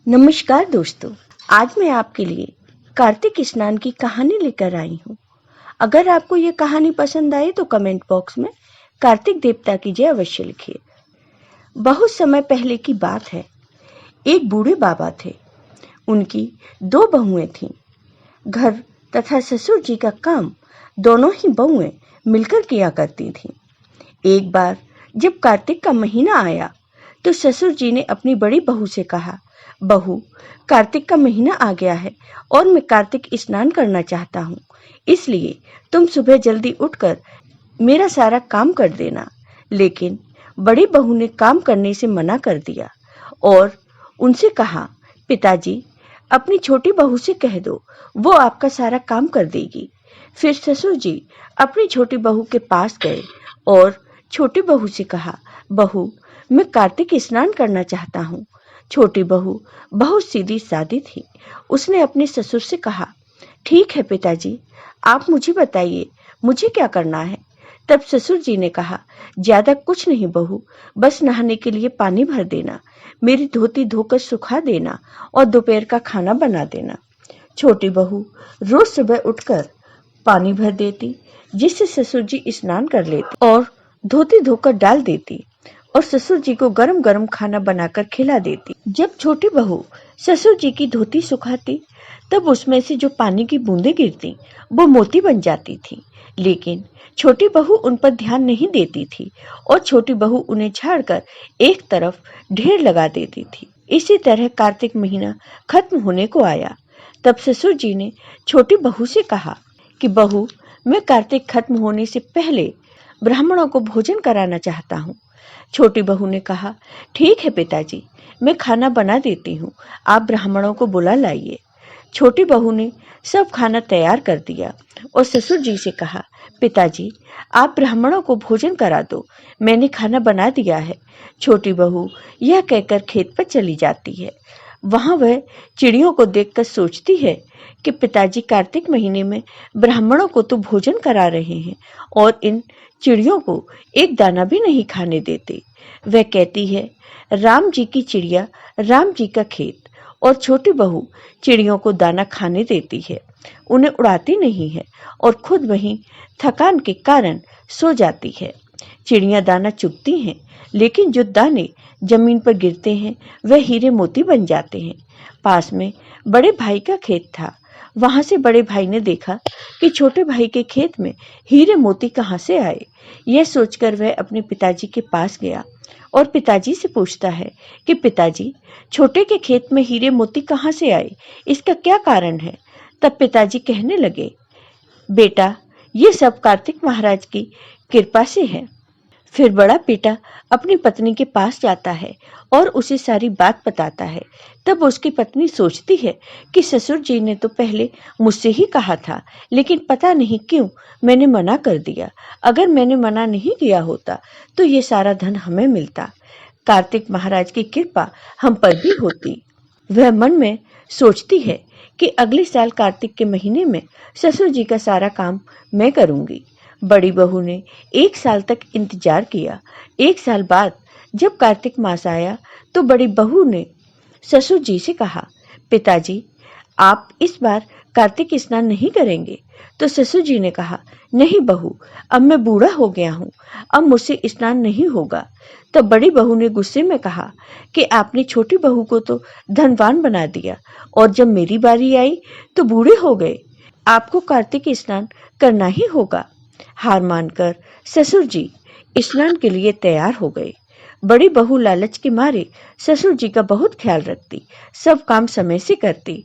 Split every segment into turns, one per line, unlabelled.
नमस्कार दोस्तों, आज मैं आपके लिए कार्तिक स्नान की कहानी लेकर आई हूँ। अगर आपको ये कहानी पसंद आई तो कमेंट बॉक्स में कार्तिक देवता की जय अवश्य लिखिए। बहुत समय पहले की बात है। एक बूढ़े बाबा थे। उनकी 2 बहुएं थीं। घर तथा ससुर जी का काम दोनों ही बहुएं मिलकर किया करती थीं। एक बार जब कार्तिक का महीना आया तो ससुर जी ने अपनी बड़ी बहू से कहा, बहू, कार्तिक का महीना आ गया है और मैं कार्तिक स्नान करना चाहता हूँ, इसलिए तुम सुबह जल्दी उठकर मेरा सारा काम कर देना। लेकिन बड़ी बहू ने काम करने से मना कर दिया और उनसे कहा, पिताजी, अपनी छोटी बहू से कह दो, वो आपका सारा काम कर देगी। फिर ससुर जी अपनी छोटी बहू के पास गए और छोटी बहू से कहा, बहू, मैं कार्तिक स्नान करना चाहता हूँ। छोटी बहू बहुत सीधी सादी थी। उसने अपने ससुर से कहा, ठीक है पिताजी, आप मुझे बताइए, मुझे क्या करना है। तब ससुर जी ने कहा, ज्यादा कुछ नहीं बहू, बस नहाने के लिए पानी भर देना, मेरी धोती धोकर सुखा देना और दोपहर का खाना बना देना। छोटी बहू रोज सुबह उठकर पानी भर देती, जिससे ससुर जी स्नान कर लेते और धोती धोकर डाल देती और ससुर जी को गरम गरम खाना बनाकर खिला देती। जब छोटी बहू ससुर जी की धोती सुखाती तब उसमें से जो पानी की बूंदें गिरती वो मोती बन जाती थी। लेकिन छोटी बहू उन पर ध्यान नहीं देती थी और छोटी बहू उन्हें झाड़कर एक तरफ ढेर लगा देती थी। इसी तरह कार्तिक महीना खत्म होने को आया। तब ससुर जी ने छोटी बहू से कहा कि बहू, मैं कार्तिक खत्म होने से पहले ब्राह्मणों को भोजन कराना चाहता हूँ। छोटी बहू ने कहा, ठीक है पिताजी, मैं खाना बना देती हूँ, आप ब्राह्मणों को बुला लाइए। छोटी बहू ने सब खाना तैयार कर दिया और ससुर जी से कहा, पिताजी, आप ब्राह्मणों को भोजन करा दो, मैंने खाना बना दिया है। छोटी बहू यह कहकर खेत पर चली जाती है। वहां वह चिड़ियों को देखकर सोचती है कि पिताजी कार्तिक महीने में ब्राह्मणों को तो भोजन करा रहे हैं और इन चिड़ियों को एक दाना भी नहीं खाने देते। वह कहती है, राम जी की चिड़िया, राम जी का खेत। और छोटी बहू चिड़ियों को दाना खाने देती है, उन्हें उड़ाती नहीं है और खुद वहीं थकान के कारण सो जाती है। चिड़ियां दाना चुगती हैं, लेकिन जो दाने जमीन पर गिरते हैं वह हीरे मोती बन जाते हैं। पास में बड़े भाई का खेत था। वहां से बड़े भाई ने देखा कि छोटे भाई के खेत में हीरे मोती कहाँ से आए। यह सोचकर वह अपने पिताजी के पास गया और पिताजी से पूछता है कि पिताजी, छोटे के खेत में हीरे मोती कहाँ से आए, इसका क्या कारण है। तब पिताजी कहने लगे, बेटा, ये सब कार्तिक महाराज की कृपा से है। फिर बड़ा बेटा अपनी पत्नी के पास जाता है और उसे सारी बात बताता है। तब उसकी पत्नी सोचती है कि ससुर जी ने तो पहले मुझसे ही कहा था, लेकिन पता नहीं क्यों मैंने मना कर दिया। अगर मैंने मना नहीं किया होता तो ये सारा धन हमें मिलता, कार्तिक महाराज की कृपा हम पर भी होती। वह मन में सोचती है कि अगले साल कार्तिक के महीने में ससुर जी का सारा काम मैं करूंगी। बड़ी बहू ने 1 साल तक इंतजार किया। 1 साल बाद जब कार्तिक मास आया तो बड़ी बहू ने ससुर जी से कहा, पिताजी, आप इस बार कार्तिक स्नान नहीं करेंगे। तो ससुर जी ने कहा, नहीं बहू, अब मैं बूढ़ा हो गया हूँ, अब मुझसे स्नान नहीं होगा। तब बड़ी बहू ने गुस्से में कहा कि आपने छोटी बहू को तो धनवान बना दिया और जब मेरी बारी आई तो बूढ़े हो गए। आपको कार्तिक स्नान करना ही होगा। हार मानकर ससुर जी स्नान के लिए तैयार हो गए। बड़ी बहू लालच के मारे ससुर जी का बहुत ख्याल रखती, सब काम समय से करती।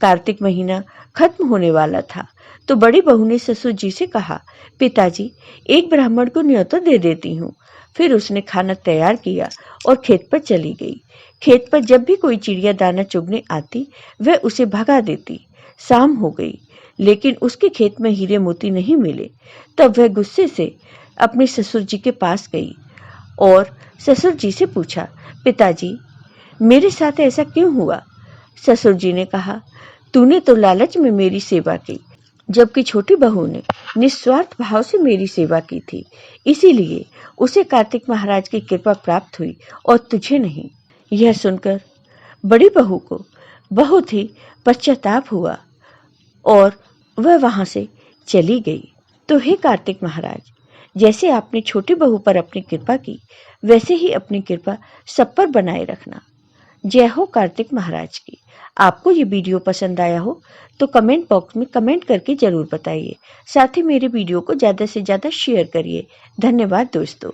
कार्तिक महीना खत्म होने वाला था तो बड़ी बहू ने ससुर जी से कहा, पिताजी, एक ब्राह्मण को न्योता दे देती हूँ। फिर उसने खाना तैयार किया और खेत पर चली गई। खेत पर जब भी कोई चिड़िया दाना चुगने आती वह उसे भगा देती। शाम हो गई लेकिन उसके खेत में हीरे मोती नहीं मिले। तब वह गुस्से से अपने ससुर जी के पास गई और ससुर जी से पूछा, पिताजी, मेरे साथ ऐसा क्यों हुआ। ससुर जी ने कहा, तूने तो लालच में मेरी सेवा की, जबकि छोटी बहू ने निस्वार्थ भाव से मेरी सेवा की थी, इसीलिए उसे कार्तिक महाराज की कृपा प्राप्त हुई और तुझे नहीं। यह सुनकर बड़ी बहू को बहुत ही पश्चाताप हुआ और वह वहां से चली गई। तो हे कार्तिक महाराज, जैसे आपने छोटी बहू पर अपनी कृपा की, वैसे ही अपनी कृपा सब पर बनाए रखना। जय हो कार्तिक महाराज की। आपको ये वीडियो पसंद आया हो तो कमेंट बॉक्स में कमेंट करके जरूर बताइए। साथ ही मेरे वीडियो को ज़्यादा से ज़्यादा शेयर करिए। धन्यवाद दोस्तों।